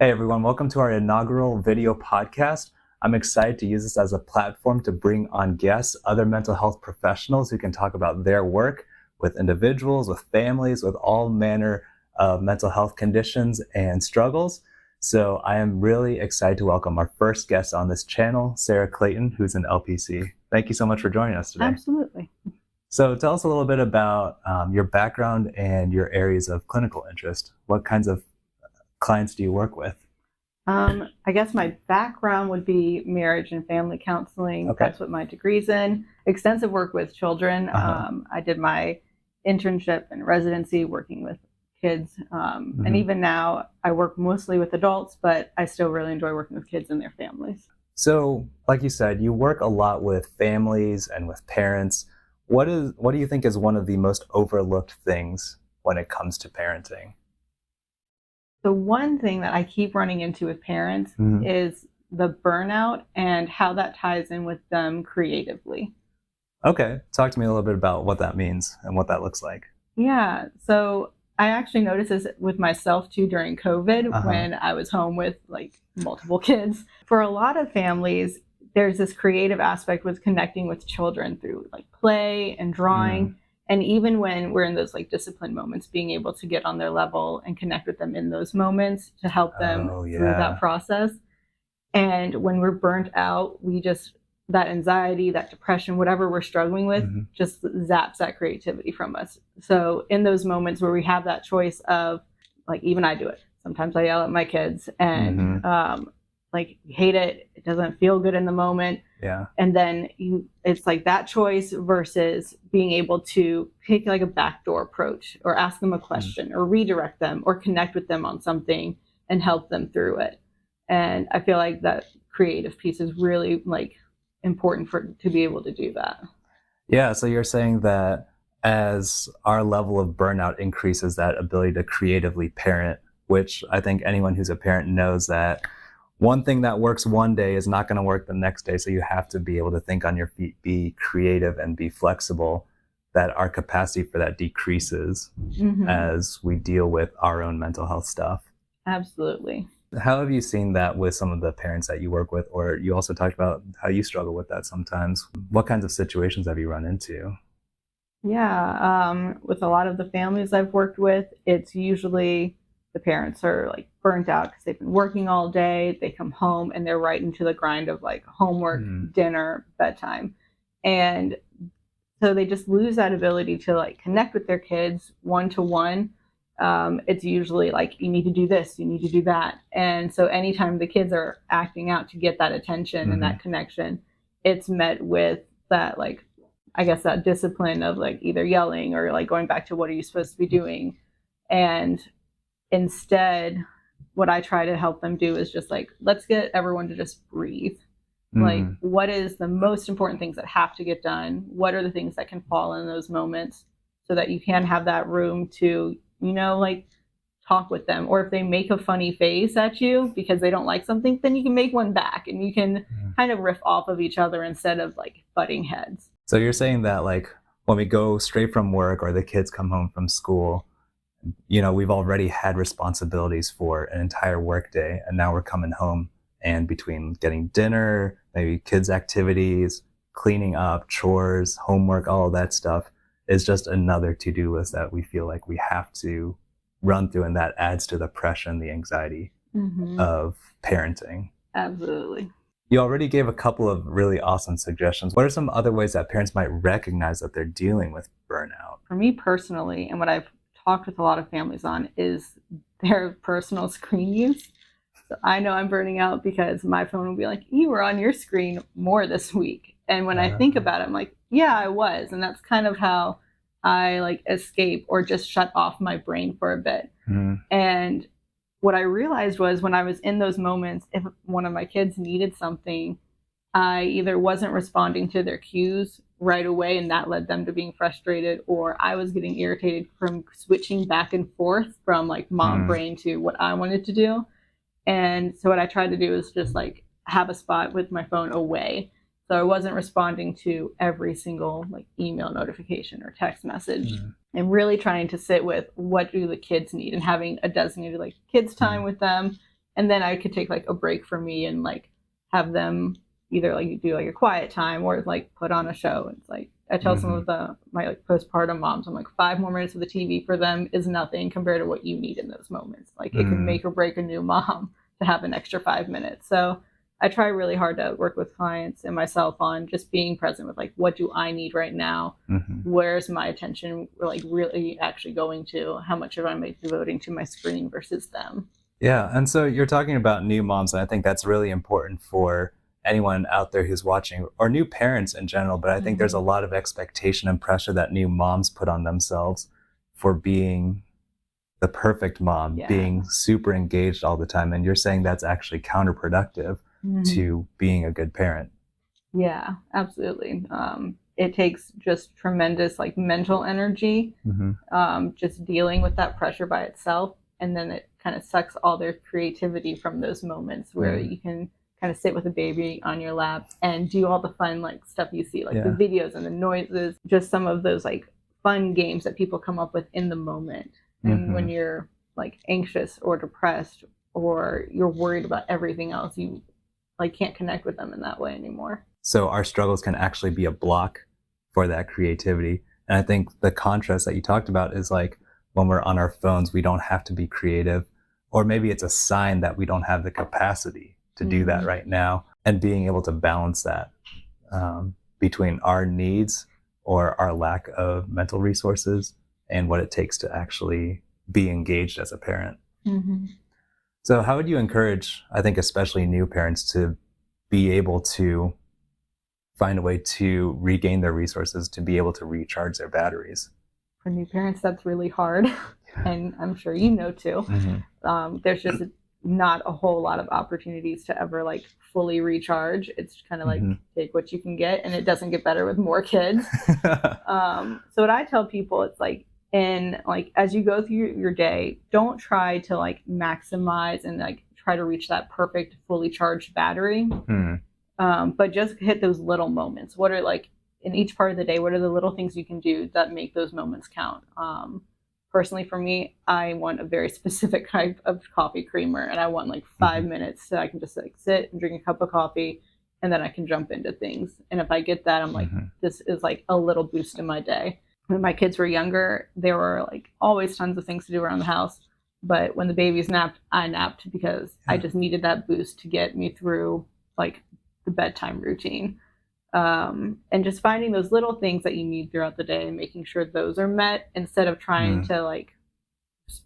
Hey everyone, welcome to our inaugural video podcast. I'm excited to use this as a platform to bring on guests, other mental health professionals who can talk about their work with individuals, with families, with all manner of mental health conditions and struggles. So I am really excited to welcome our first guest on this channel, Sarah Clayton, who's an LPC. Thank you so much for joining us today. Absolutely. So tell us a little bit about your background and your areas of clinical interest. What kinds of clients do you work with? I guess my background would be marriage and family counseling. Okay. That's what my degree's in. Extensive work with children. I did my internship and residency working with kids. And even now I work mostly with adults, but I still really enjoy working with kids and their families. So, like you said, you work a lot with families and with parents. What do you think is one of the most overlooked things when it comes to parenting? The one thing that I keep running into with parents is the burnout and how that ties in with them creatively. Okay, talk to me a little bit about what that means and what that looks like. Yeah, so I actually noticed this with myself too during COVID when I was home with like multiple kids. For a lot of families, there's this creative aspect with connecting with children through like play and drawing. And even when we're in those like discipline moments, being able to get on their level and connect with them in those moments to help them through that process. And when we're burnt out, that anxiety, that depression, whatever we're struggling with, just zaps that creativity from us. So in those moments where we have that choice of, like, even I do it. Sometimes I yell at my kids and like, hate it. It doesn't feel good in the moment. Yeah. And then it's like that choice versus being able to take like a backdoor approach or ask them a question or redirect them or connect with them on something and help them through it. And I feel like that creative piece is really like important to be able to do that. Yeah, so you're saying that as our level of burnout increases, that ability to creatively parent, which I think anyone who's a parent knows that one thing that works one day is not going to work the next day. So you have to be able to think on your feet, be creative and be flexible, that our capacity for that decreases as we deal with our own mental health stuff. Absolutely. How have you seen that with some of the parents that you work with? Or you also talked about how you struggle with that sometimes. What kinds of situations have you run into? Yeah, with a lot of the families I've worked with, it's usually the parents are like burnt out because they've been working all day. They come home and they're right into the grind of like homework, dinner, bedtime. And so they just lose that ability to like connect with their kids one-to-one. It's usually like, you need to do this, you need to do that. And so anytime the kids are acting out to get that attention and that connection, it's met with that, like, I guess that discipline of like either yelling or like going back to what are you supposed to be doing. And instead, what I try to help them do is just like, let's get everyone to just breathe. Like, what is the most important things that have to get done? What are the things that can fall in those moments so that you can have that room to, like talk with them? Or if they make a funny face at you because they don't like something, then you can make one back and you can kind of riff off of each other instead of like butting heads. So you're saying that like when we go straight from work or the kids come home from school, we've already had responsibilities for an entire workday, and now we're coming home, and between getting dinner, maybe kids' activities, cleaning up, chores, homework, all of that stuff is just another to-do list that we feel like we have to run through, and that adds to the pressure and the anxiety of parenting. Absolutely. You already gave a couple of really awesome suggestions. What are some other ways that parents might recognize that they're dealing with burnout? For me personally, and what I've talked with a lot of families on, is their personal screen use. So I know I'm burning out because my phone will be like, you were on your screen more this week. And when I think about it, I'm like, yeah, I was. And that's kind of how I like escape or just shut off my brain for a bit. And what I realized was when I was in those moments, if one of my kids needed something, I either wasn't responding to their cues right away, and that led them to being frustrated, or I was getting irritated from switching back and forth from like mom brain to what I wanted to do. And so what I tried to do is just like have a spot with my phone away. So I wasn't responding to every single like email notification or text message, and really trying to sit with what do the kids need and having a designated like kids time with them And then I could take like a break for me and like have them either like do like a quiet time or like put on a show. It's like I tell some of my like postpartum moms, I'm like 5 more minutes of the TV for them is nothing compared to what you need in those moments. Like it can make or break a new mom to have an extra 5 minutes. So I try really hard to work with clients and myself on just being present with like, what do I need right now? Where's my attention like really actually going to? How much of I'm like devoting to my screen versus them? Yeah, and so you're talking about new moms, and I think that's really important for anyone out there who's watching, or new parents in general. But I think there's a lot of expectation and pressure that new moms put on themselves for being the perfect mom, being super engaged all the time. And you're saying that's actually counterproductive to being a good parent. Yeah, absolutely. It takes just tremendous like mental energy, just dealing with that pressure by itself. And then it kind of sucks all their creativity from those moments where you can kind of sit with a baby on your lap and do all the fun like stuff you see, like the videos and the noises, just some of those like fun games that people come up with in the moment. And when you're like anxious or depressed or you're worried about everything else, you like can't connect with them in that way anymore. So our struggles can actually be a block for that creativity. And I think the contrast that you talked about is like when we're on our phones, we don't have to be creative, or maybe it's a sign that we don't have the capacity to do that right now, and being able to balance that between our needs or our lack of mental resources and what it takes to actually be engaged as a parent. So how would you encourage, I think especially new parents, to be able to find a way to regain their resources, to be able to recharge their batteries? For new parents, that's really hard. And I'm sure you know too. There's just not a whole lot of opportunities to ever like fully recharge. It's kind of like take what you can get, and it doesn't get better with more kids. So what I tell people, it's like, and like as you go through your day, don't try to like maximize and like try to reach that perfect fully charged battery. But just hit those little moments. What are like in each part of the day, what are the little things you can do that make those moments count? Personally, for me, I want a very specific type of coffee creamer, and I want like 5 minutes so I can just like sit and drink a cup of coffee, and then I can jump into things. And if I get that, I'm like, this is like a little boost in my day. When my kids were younger, there were like always tons of things to do around the house. But when the babies napped, I napped because I just needed that boost to get me through like the bedtime routine. And just finding those little things that you need throughout the day and making sure those are met instead of trying to like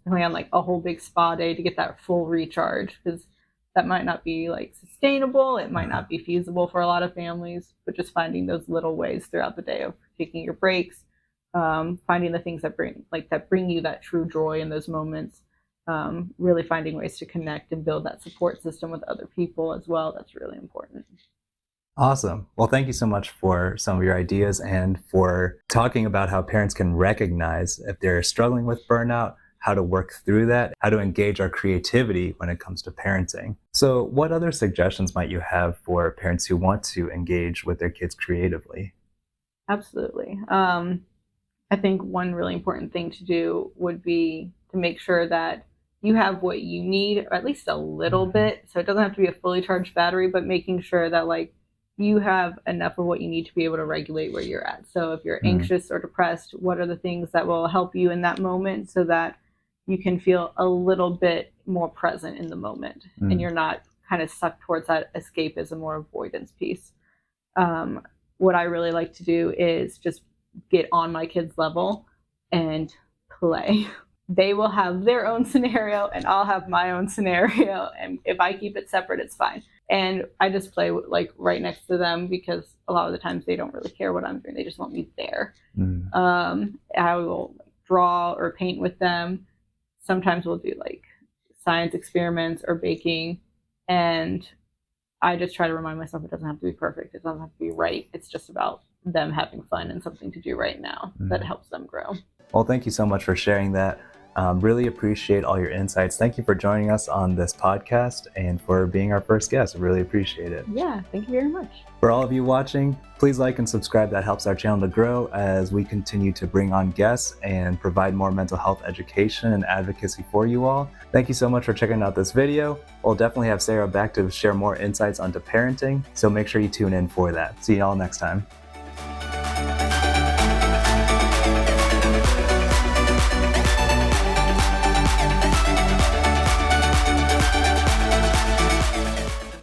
plan like a whole big spa day to get that full recharge, because that might not be like sustainable. It might not be feasible for a lot of families, but just finding those little ways throughout the day of taking your breaks, finding the things that bring you that true joy in those moments, really finding ways to connect and build that support system with other people as well. That's really important. Awesome. Well, thank you so much for some of your ideas and for talking about how parents can recognize if they're struggling with burnout, how to work through that, how to engage our creativity when it comes to parenting. So what other suggestions might you have for parents who want to engage with their kids creatively? Absolutely. I think one really important thing to do would be to make sure that you have what you need, or at least a little bit. So it doesn't have to be a fully charged battery, but making sure that like you have enough of what you need to be able to regulate where you're at. So if you're anxious or depressed, what are the things that will help you in that moment so that you can feel a little bit more present in the moment and you're not kind of sucked towards that escapism or avoidance piece. What I really like to do is just get on my kids' level and play. They will have their own scenario and I'll have my own scenario. And if I keep it separate, it's fine. And I just play like right next to them because a lot of the times they don't really care what I'm doing. They just want me there. I will like, draw or paint with them. Sometimes we'll do like science experiments or baking. And I just try to remind myself it doesn't have to be perfect. It doesn't have to be right. It's just about them having fun and something to do right now that helps them grow. Well, thank you so much for sharing that. Really appreciate all your insights. Thank you for joining us on this podcast and for being our first guest. I really appreciate it. Yeah, thank you very much. For all of you watching, please like and subscribe. That helps our channel to grow as we continue to bring on guests and provide more mental health education and advocacy for you all. Thank you so much for checking out this video. We'll definitely have Sarah back to share more insights onto parenting, so make sure you tune in for that. See you all next time.